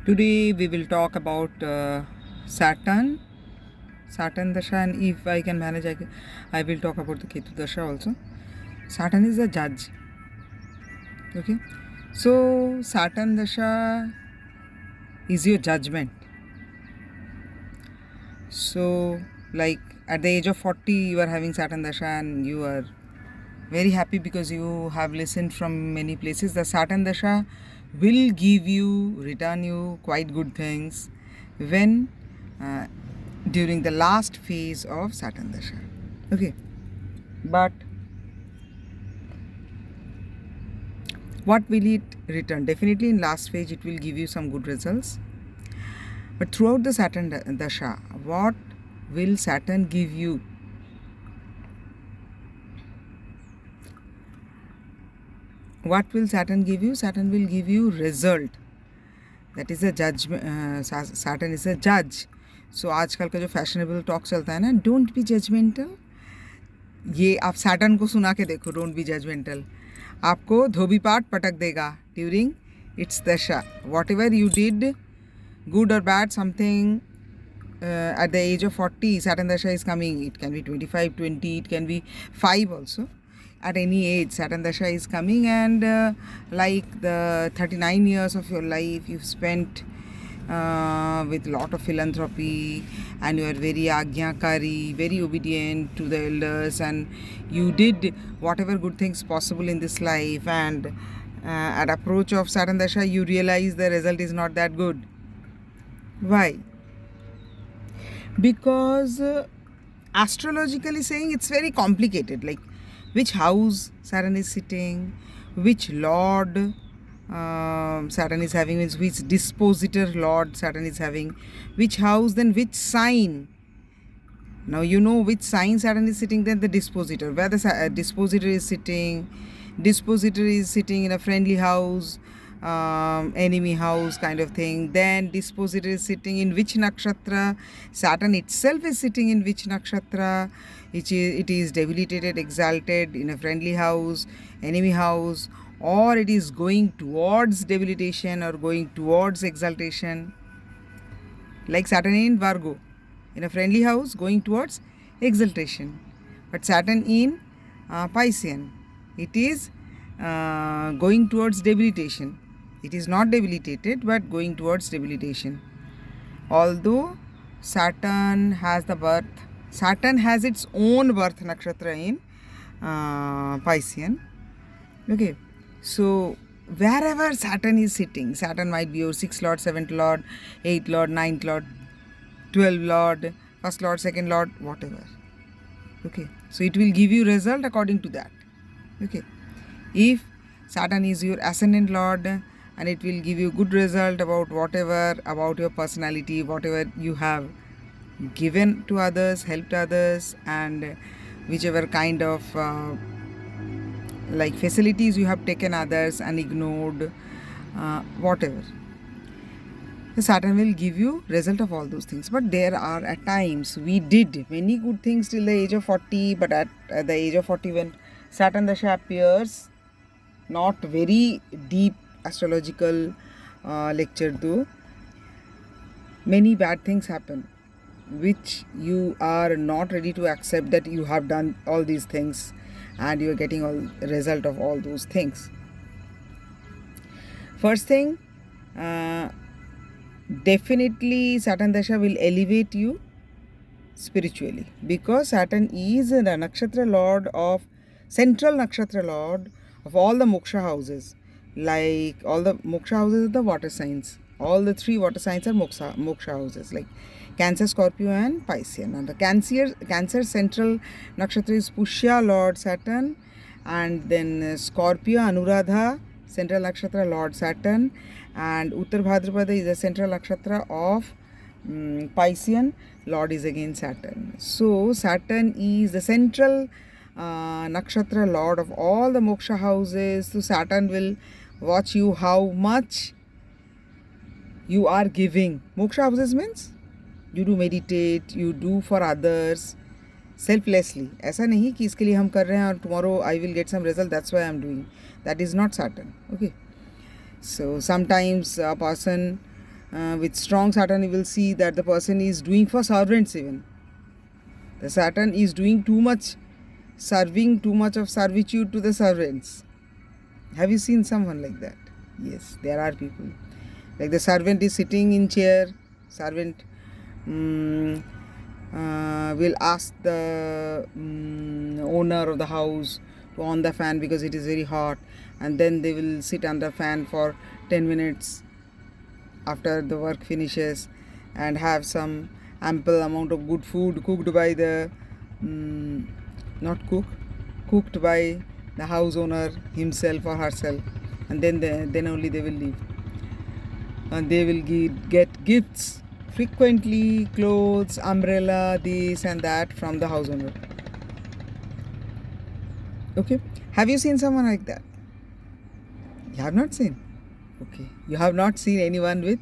Today we will talk about Saturn, Saturn dasha, and if I can manage, I will talk about the Ketu dasha also. Saturn is a judge. Okay, so Saturn dasha is your judgment. So, like at the age of 40, you are having Saturn dasha, and you are very happy because you have listened from many places. The Saturn dasha will return you quite good things when uh, during the last phase of Saturn dasha. Okay, but what will it return? Definitely in last phase it will give you some good results. But throughout the Saturn dasha, what will Saturn give you? What will Saturn give you? Saturn will give you result. That is a judgment. Saturn is a judge. So आजकल का जो fashionable talk चलता है ना, don't be judgemental, ये आप Saturn को सुना के देखो, डोंट बी जजमेंटल. आपको धोबी पाट पटक देगा ड्यूरिंग इट्स दशा. What ever you did, good or bad, something at the age of 40, Saturn dasha is coming. It can be 25, 20, it can be 5 also. At any age, Saturn dasha is coming, and like the 39 years of your life you've spent with lot of philanthropy, and you are very agyakari, very obedient to the elders, and you did whatever good things possible in this life, and at approach of Saturn dasha you realize the result is not that good. Why? Because astrologically saying, it's very complicated, like which house Saturn is sitting, which lord Saturn is having, means which dispositor lord Saturn is having, which house, then which sign. Now you know which sign Saturn is sitting, then the dispositor, where the dispositor is sitting. Dispositor is sitting in a friendly house, enemy house kind of thing. Then dispositor is sitting in which nakshatra. Saturn itself is sitting in which nakshatra. It is debilitated, exalted in a friendly house, enemy house, or it is going towards debilitation or going towards exaltation. Like Saturn in Virgo, in a friendly house going towards exaltation. But Saturn in Piscean, it is going towards debilitation. It is not debilitated but going towards debilitation. Although Saturn has its own birth nakshatra in Piscean. Okay, so wherever Saturn is sitting, Saturn might be your 6th lord, 7th lord, 8th lord, 9th lord, 12th lord, 1st lord, 2nd lord, whatever. Okay, so it will give you result according to that. Okay, if Saturn is your ascendant lord, and it will give you good result about whatever, about your personality, whatever you have given to others, helped others, and whichever kind of like facilities you have taken others and ignored, whatever. The Saturn will give you result of all those things. But there are at times we did many good things till the age of 40, but at the age of 40 when Saturn dasha appears, not very deep astrological lecture though, many bad things happen which you are not ready to accept, that you have done all these things and you are getting all result of all those things. First thing, definitely Saturn dasha will elevate you spiritually, because Saturn is the nakshatra lord of, central nakshatra lord of all the moksha houses. Like all the moksha houses are the water signs. All the 3 water signs are moksha houses, like Cancer, Scorpio and Piscean. And the Cancer central nakshatra is Pushya Lord Saturn, and then Scorpio Anuradha central nakshatra Lord Saturn, and Uttar Bhadrapada is the central nakshatra of Piscean, Lord is again Saturn. So Saturn is the central nakshatra Lord of all the moksha houses. So Saturn will watch you how much you are giving. Moksha houses means you do meditate, you do for others selflessly. ऐसा नहीं कि इसके लिए हम कर रहे हैं और tomorrow I will get some result, that's why I am doing. That is not Saturn. Okay, so sometimes a person with strong Saturn, you will see that the person is doing for servants even. The Saturn is doing too much, serving too much of servitude to the servants. Have you seen someone like that? Yes, there are people. Like the servant is sitting in chair, servant will ask the owner of the house to on the fan because it is very hot, and then they will sit under fan for 10 minutes after the work finishes and have some ample amount of good food cooked by the not cooked by the house owner himself or herself, and then only they will leave, and they will get gifts frequently, clothes, umbrella, this and that from the house owner. Okay, have you seen someone like that? You have not seen. Okay, you have not seen anyone with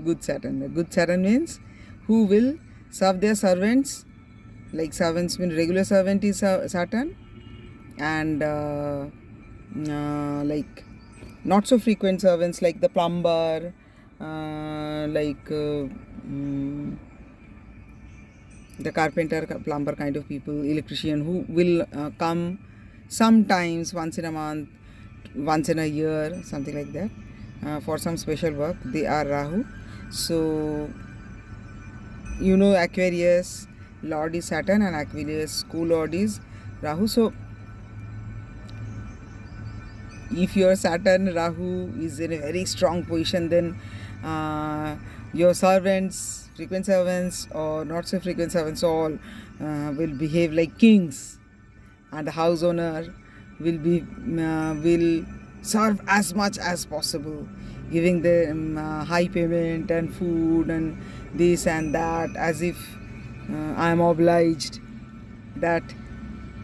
good Saturn. The good Saturn means who will serve their servants, like servants mean regular servant is Saturn, and like not so frequent servants like the plumber, the carpenter, plumber kind of people, electrician who will come sometimes once in a month, once in a year, something like that, for some special work. They are Rahu. So Aquarius Lord is Saturn and Aquarius co-lord is Rahu. So if your Saturn Rahu is in a very strong position, then your servants, frequent servants or not so frequent servants, all will behave like kings, and the house owner will serve as much as possible, giving them high payment and food and this and that, as if I am obliged that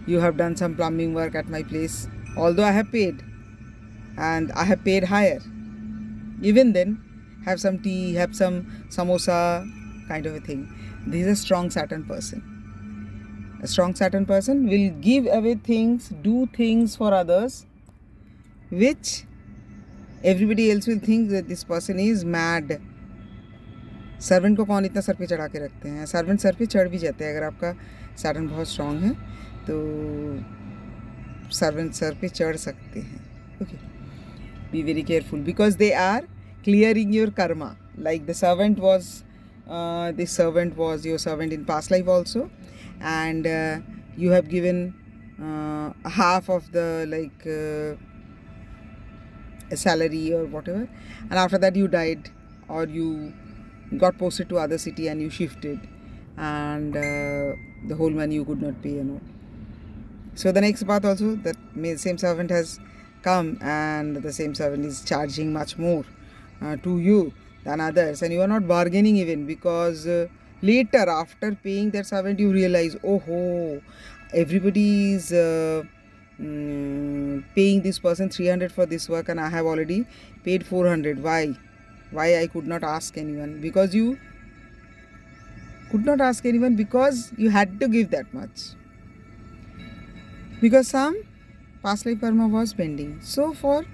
you have done some plumbing work at my place, although I have paid and I have paid higher. Even then, have some tea, have some samosa, kind of a thing. This is a strong Saturn person. A strong Saturn person will give away things, do things for others, which everybody else will think that this person is mad. Servant को कौन इतना sir पे चढ़ा के रखते हैं? Servant sir पे चढ़ भी जाते हैं. अगर आपका सैटर्न बहुत स्ट्रांग है तो सर्वेंट सर पे चढ़ सकते हैं. Okay, be very careful because they are clearing your karma. Like the servant was this servant was your servant in past life also, and you have given half of the salary or whatever, and after that you died or you got posted to other city and you shifted, and the whole money you could not pay, So the next path also, that same servant has come and the same servant is charging much more to you than others, and you are not bargaining even, because later after paying that servant you realize, oh, everybody is paying this person 300 for this work and I have already paid 400. Why I could not ask anyone? Because you could not ask anyone because you had to give that much, because some past life karma was pending. So for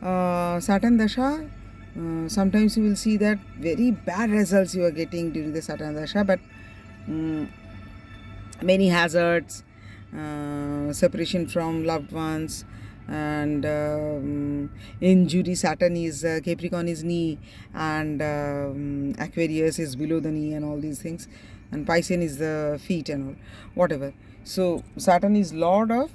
Saturn dasha, sometimes you will see that very bad results you are getting during the Saturn dasha, but many hazards, separation from loved ones, and injury. Saturn is Capricorn is knee, and Aquarius is below the knee and all these things, and Piscean is the feet and all, whatever. So Saturn is lord of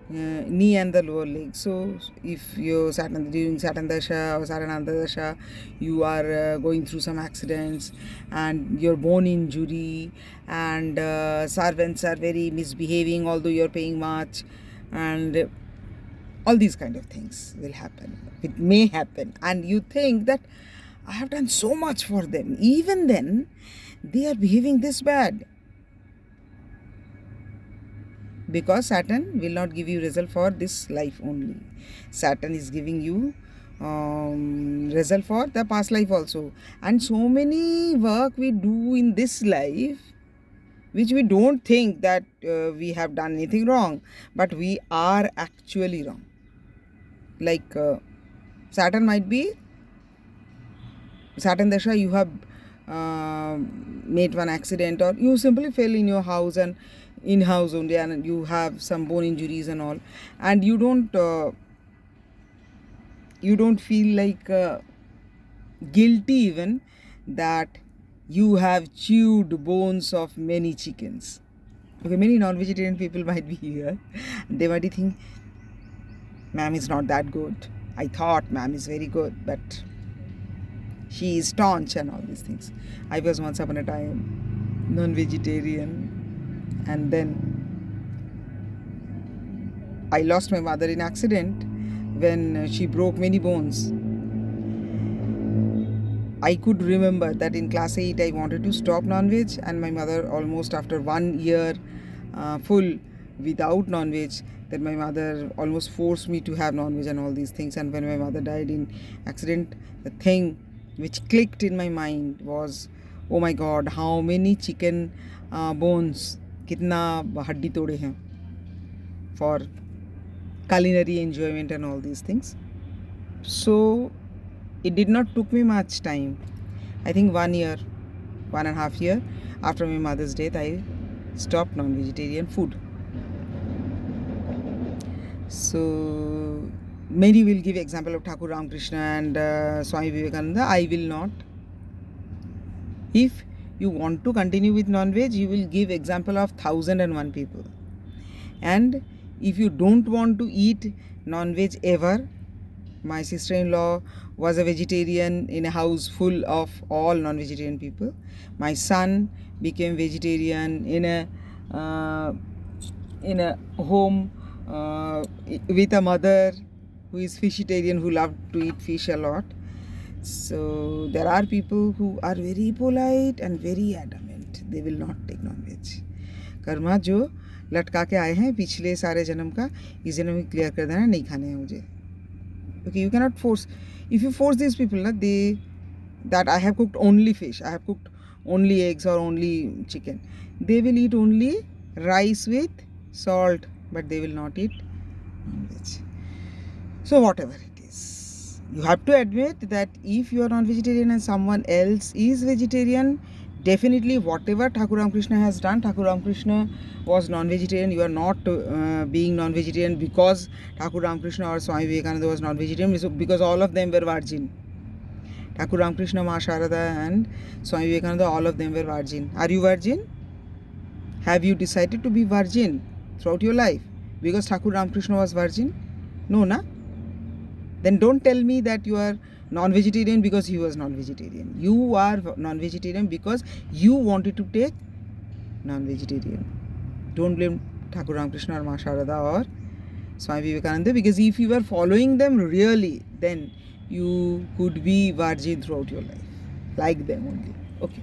knee and the lower leg. So if you Saturn during Saturn dasha or Saturn antardasha, you are going through some accidents and your bone injury, and servants are very misbehaving although you are paying much, and all these kind of things will happen. It may happen, and you think that I have done so much for them, even then they are behaving this bad. Because Saturn will not give you result for this life only. Saturn is giving you result for the past life also. And so many work we do in this life which we don't think that we have done anything wrong, but we are actually wrong. Like Saturn might be Saturn dasha, you have uh, made one accident, or you simply fell in your house and in house only, and you have some bone injuries and all, and you don't feel like guilty even that you have chewed bones of many chickens. Okay, many non-vegetarian people might be here. They might think, ma'am is not that good. I thought ma'am is very good, but she is staunch and all these things. I was once upon a time non-vegetarian, and then I lost my mother in accident when she broke many bones. I could remember that in class 8 I wanted to stop non-veg, and my mother, almost after 1 year full without non-veg, then my mother almost forced me to have non-veg and all these things. And when my mother died in accident, the thing which clicked in my mind was, oh my god, how many chicken bones, kitna haddi tode hain for culinary enjoyment and all these things. So it did not took me much time. I think 1 year, 1.5 year after my mother's death, I stopped non-vegetarian food. So many will give example of Thakur Ramakrishna and Swami Vivekananda. I will not. If you want to continue with non-veg, you will give example of 1001 people. And if you don't want to eat non-veg ever, my sister-in-law was a vegetarian in a house full of all non-vegetarian people. My son became vegetarian in a home with a mother who is fishitarian, who loved to eat fish a lot. So there are people who are very polite and very adamant. They will not take non-veg. Karma जो लटका के आए हैं पिछले सारे जन्म का, इस जन्म में क्लियर कर देना, नहीं खाने हैं मुझे. Okay, you cannot force. If you force these people, that I have cooked only fish, I have cooked only eggs or only chicken, they will eat only rice with salt, but they will not eat non-veg. So whatever it is, you have to admit that if you are non-vegetarian and someone else is vegetarian, definitely whatever Thakur Ramakrishna has done, Thakur Ramakrishna was non-vegetarian. You are not being non-vegetarian because Thakur Ramakrishna or Swami Vivekananda was non-vegetarian, because all of them were virgin. Thakur Ramakrishna, Ma Sharada and Swami Vivekananda, all of them were virgin. Are you virgin? Have you decided to be virgin throughout your life because Thakur Ramakrishna was virgin? No, na? Then don't tell me that you are non-vegetarian because he was non-vegetarian. You are non-vegetarian because you wanted to take non-vegetarian. Don't blame Thakur Ramakrishna or Ma Sharada or Swami Vivekananda, because if you were following them really, then you could be virgin throughout your life, like them only. Okay.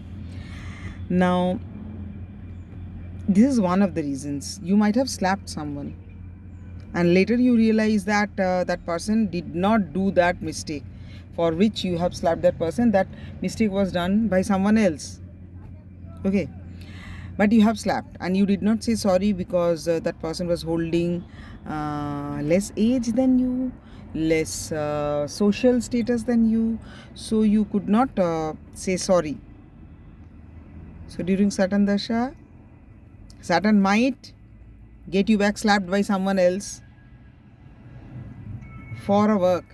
Now, this is one of the reasons. You might have slapped someone, and later you realize that that person did not do that mistake for which you have slapped that person. That mistake was done by someone else. Okay. But you have slapped and you did not say sorry because that person was holding less age than you, less social status than you, so you could not say sorry. So during Saturn dasha, Saturn might get you back slapped by someone else for a work,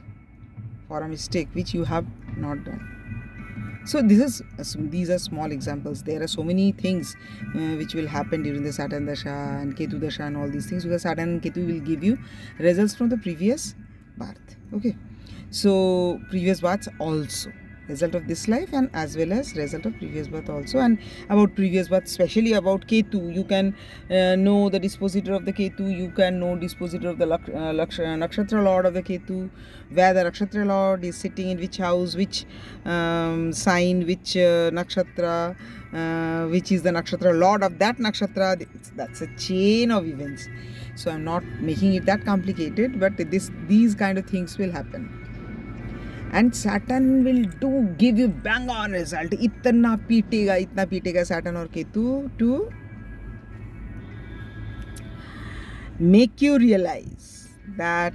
for a mistake which you have not done. So these are small examples. There are so many things which will happen during the Saturn dasha and Ketu dasha and all these things, because Saturn and Ketu will give you results from the previous birth. Okay, so previous births also, result of this life and as well as result of previous birth also. And about previous birth, especially about Ketu, you can know the dispositor of the Ketu, you can know dispositor of the nakshatra lord of the Ketu, where the nakshatra lord is sitting in which house, which sign, which nakshatra, which is the nakshatra lord of that nakshatra. That's a chain of events. So I'm not making it that complicated, but these kind of things will happen. And Saturn will give you bang on result. Itna पीटेगा Saturn और Ketu to make you realize that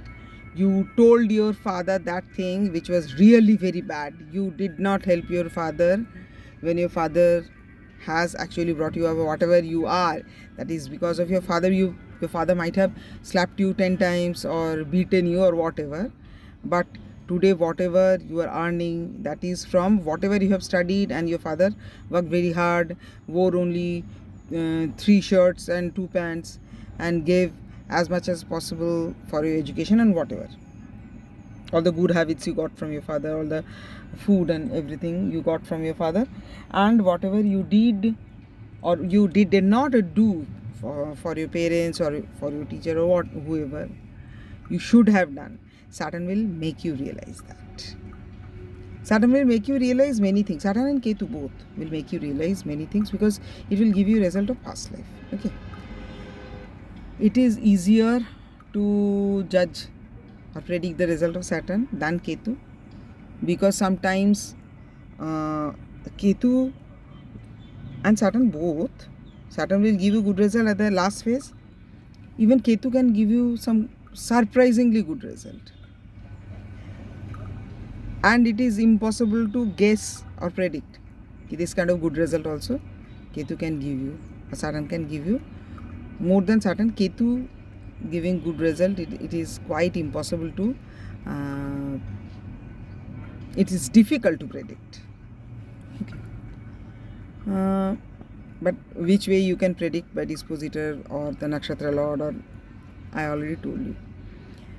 You told your father that thing which was really very bad. You did not help your father when your father has actually brought you up whatever you are. That is because of your father. Your father might have slapped you 10 times or beaten you or whatever, but today whatever you are earning, that is from whatever you have studied, and your father worked very hard, wore only 3 shirts and 2 pants, and gave as much as possible for your education and whatever. All the good habits you got from your father, all the food and everything you got from your father, and whatever you did or you did not do for your parents or for your teacher or whoever you should have done. Saturn will make you realize that. Saturn will make you realize many things. Saturn and Ketu both will make you realize many things because it will give you result of past life. Okay. It is easier to judge or predict the result of Saturn than Ketu, because sometimes Ketu and Saturn both, Saturn will give you good result at the last phase. Even Ketu can give you some surprisingly good result. And it is impossible to guess or predict this kind of good result also. Ketu can give you, or Saturn can give you. More than Saturn, Ketu giving good result, it is quite impossible to, it is difficult to predict. Okay. But which way you can predict, by dispositor or the nakshatra lord, or I already told you.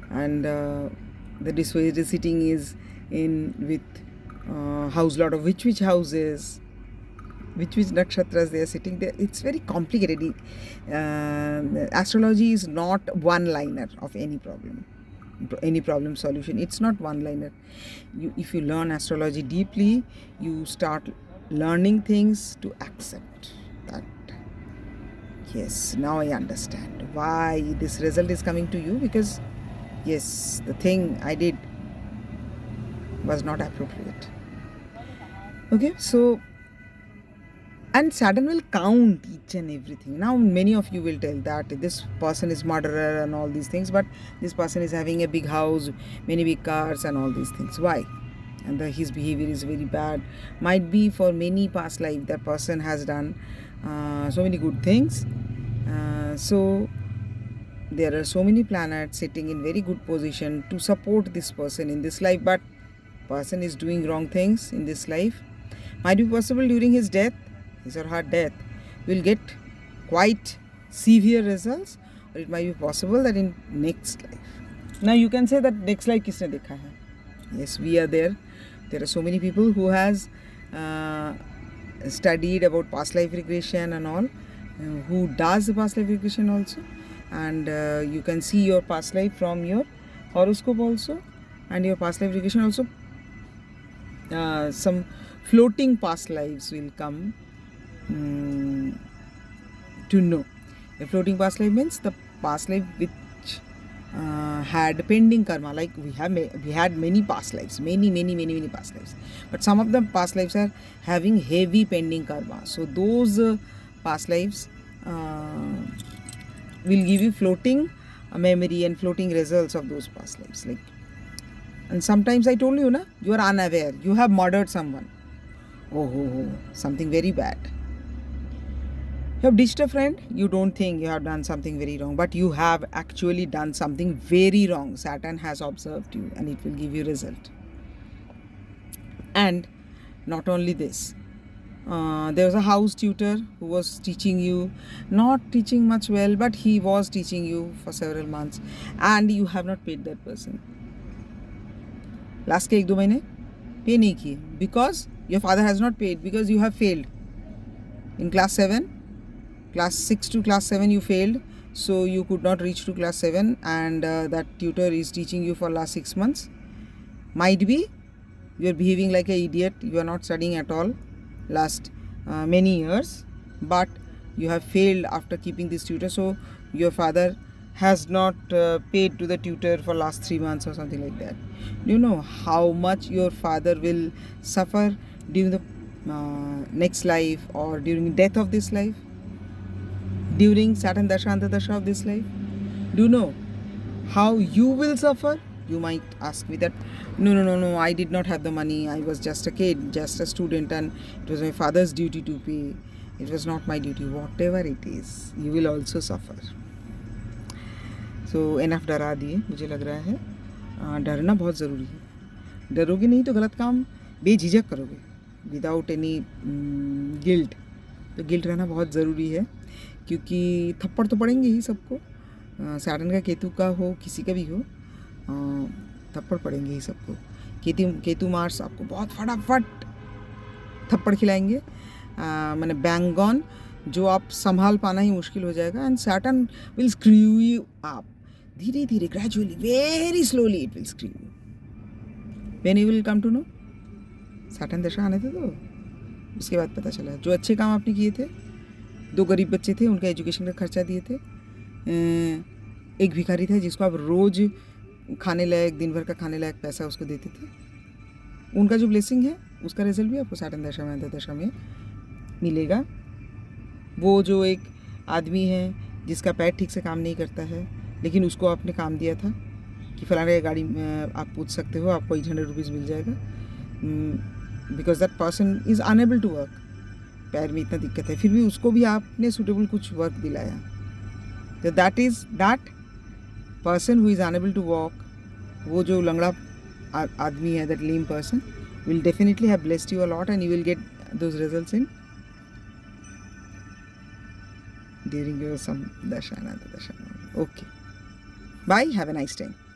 And the dispositor sitting is in with house lord of which houses, which nakshatras they are sitting there. It's very complicated. Astrology is not one liner of any problem solution. It's not one liner. If you learn astrology deeply, you start learning things to accept that. Yes, now I understand why this result is coming to you, because yes, the thing I did was not appropriate. Okay, so, and Saturn will count each and everything. Now many of you will tell that this person is murderer and all these things, but this person is having a big house, many big cars and all these things. Why? And his behavior is very bad. Might be for many past life that person has done so many good things. So there are so many planets sitting in very good position to support this person in this life, but person is doing wrong things in this life. Might be possible during his death, his or her death, will get quite severe results, or it might be possible that in next life. Now you can say that next life kisne dekha hai? Yes, we are there. There are so many people who has studied about past life regression and all, who does the past life regression also, and you can see your past life from your horoscope also, and your past life regression also. Some floating past lives will come to know. A floating past life means the past life which had pending karma. Like we had many past lives, many past lives, but some of the past lives are having heavy pending karma. So those past lives will give you floating memory and floating results of those past lives. Like, and sometimes I told you, na, you are unaware, you have murdered someone. Oh, something very bad. You have ditched a friend, you don't think you have done something very wrong, but you have actually done something very wrong. Saturn has observed you and it will give you result. And not only this, there was a house tutor who was teaching you, not teaching much well, but he was teaching you for several months, and you have not paid that person. Last के 1-2 महीने pay नहीं किए, because your father has not paid, because you have failed in class 7, class 6 to class 7 you failed, so you could not reach to class 7, and that tutor is teaching you for last 6 months. Might be you are behaving like an idiot, you are not studying at all last many years, but you have failed after keeping this tutor, so your father has not paid to the tutor for last 3 months or something like that. Do you know how much your father will suffer during the next life, or during death of this life, during Saturn dasha antardasha of this life? Do you know how you will suffer? You might ask me that, no, I did not have the money. I was just a kid, just a student, and it was my father's duty to pay. It was not my duty. Whatever it is, you will also suffer. So enough डरा दिए, मुझे लग रहा है डरना बहुत ज़रूरी है. डरोगे नहीं तो गलत काम बेझिझक करोगे, विदाउट एनी गिल्ट. तो गिल्ट रहना बहुत ज़रूरी है, क्योंकि थप्पड़ तो पड़ेंगे ही सबको. सैटर्न का, केतु का हो, किसी का भी हो, थप्पड़ पड़ेंगे ही सबको. केतु मार्स आपको बहुत फटाफट थप्पड़ खिलाएंगे, मैंने बैंग ऑन, जो आप संभाल पाना ही मुश्किल हो जाएगा. And Saturn will screw you up, धीरे धीरे, gradually, very slowly it will screw you. When you will come to know, Saturn दशा आने थे तो उसके बाद पता चला. जो अच्छे काम आपने किए थे, 2 गरीब बच्चे थे, उनका एजुकेशन का खर्चा दिए थे. एक भिखारी था जिसको आप रोज़ खाने लायक, दिन भर का खाने लायक पैसा उसको देते थे. उनका जो ब्लेसिंग है, उसका रिजल्ट भी आपको सैटर्न दशा में, अंतर्दशा में मिलेगा. वो जो एक आदमी है जिसका पैर ठीक से काम नहीं करता है, लेकिन उसको आपने काम दिया था कि फलाने गाड़ी में आप पूछ सकते हो, आपको 800 रुपीज़ मिल जाएगा, because that person is unable to work. पैर में इतना दिक्कत है, फिर भी उसको भी आपने सूटेबल कुछ वर्क दिलाया. तो that person who is unable to walk, वो जो लंगड़ा आदमी है, that lame person will definitely have blessed you a lot, and you will get those results in during your some dasha and antardasha. Okay, bye, have a nice time.